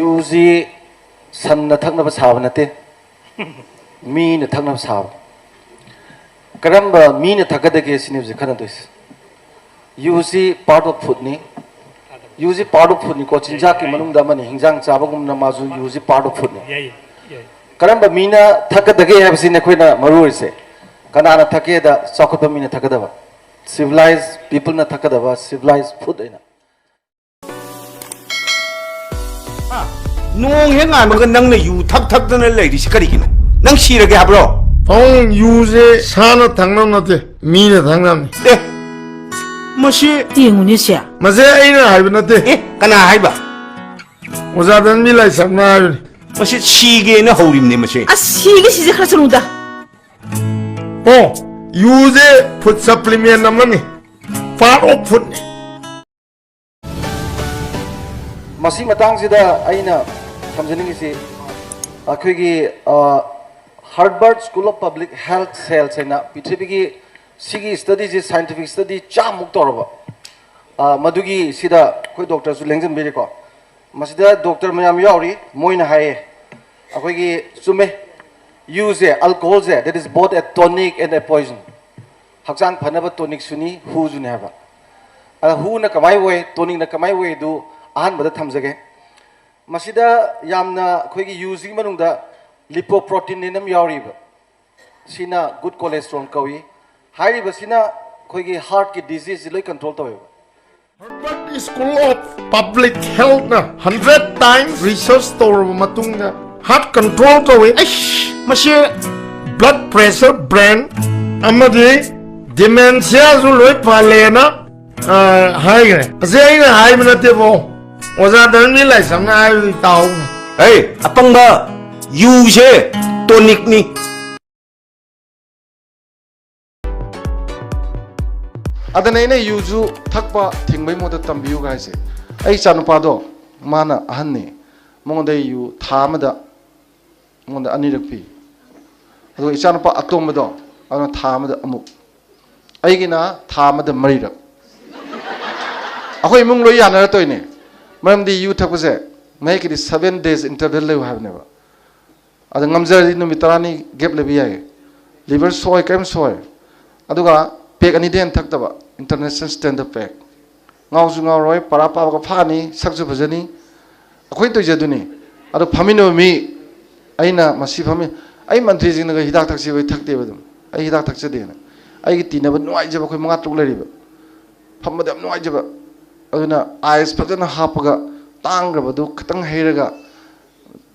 UG सन थकना साब नते मी न थकना साब करम मी न थकदगे सिने खन यूजी पार्ट ऑफ फूड नि यूजी पार्ट ऑफ फूड नि को चिंजा की मनुंग दा मनि हिंजांग चाबगुम न माजु यूजी पार्ट ऑफ फूड नि करम मी न थकदगे है बसिने खोइना मरुइ से कनाना थके दा चौखप मी न थकदबा civilized people na thakadaba civilized food ina nong he ngai maga nang na yu thak thak dana lei ri sikari kino nang sirage habro thong yu je sana thangnam nate mi na thangnam de mashi tinguni sia mase aina haiba nate kana haiba oza dan mi lai samna haiba mashi sige na horim ne mashi asigi sije khara sununda oh use food supplement namani part of food masi matang sida aina samjani si akhigi Harvard School of Public Health Cells na pithibigi sigi study ji scientific study chamuk torba madugi sida koi doctor su lengjan bere ko masida doctor mayam yauri moina haye akhigi sume use alcohol that is both a tonic and a poison hakjang phanaba tonic suni hu juni haba hu na kamai we tonic na kamai we du ahan bada thamjage masida yamna khoigi using manungda lipoprotein ninam yauriba sina good cholesterol kawi hairiba sina khoigi heart ki disease loi control taweba Harvard School of Public Health na 100 times research tawra matungna heart control tawi mashi blood pressure brain amadi dementia zu loi palena hai gre asai na hai minate bo oza dan ni lai samna ai tau hey apanga yu je tonic ni adana ina yuju thakpa thingbai moda tambiu ga se ai chanupa do mana ahanni monda yu thamada monda anirakpi ado ichanupa atomado ana thamada amuk aigina thamada marirak akoi mung loi yana toine maramdi yu thakuse mai ki 7 days interval le habne ba ada ngamjari numitarani gap le biya liver soy kem soy aduga pek ani den thakdaba international standard pek ngauju ngauroi para pa ga phani sakju bhajani akoi to jaduni adu phamino mi aina masi phami ai mantri jing na hidak thaksi bai thakte badum ai hidak thakse de na ai gi tinaba nuai jaba khoi manga tuk lariba phamada nuai jaba aduna ice phajana hapaga tangrabadu khatang heiraga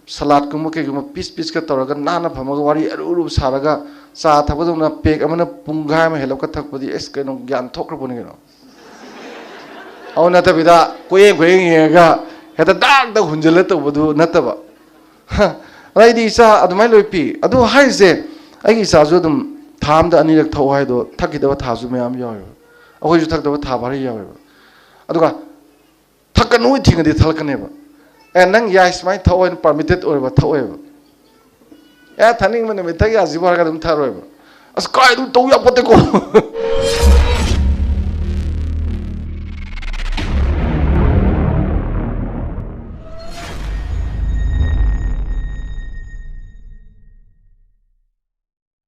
salad kuma ke kuma piece ka toraga nana phamaga wari aru saraga cha thakaduna pek amana pungai ma helok ka thakpadi es keno gyan thokrabuni geno auna ta bida koye ga heta dag da hunjala to bodu nataba ai di sa adumai loipi adu haise ai isa jo dum tham da ani rak thau hai do thakidaba thaju mayam yaw ahoi ju thakdaba tha bari yaw aduga thakanu thingadi thalkaneba and nang ya smai thau and permitted or ba thau eba ya thaning mane me thagi ajibar ga dum tharoi ba as kai du to ya pote ko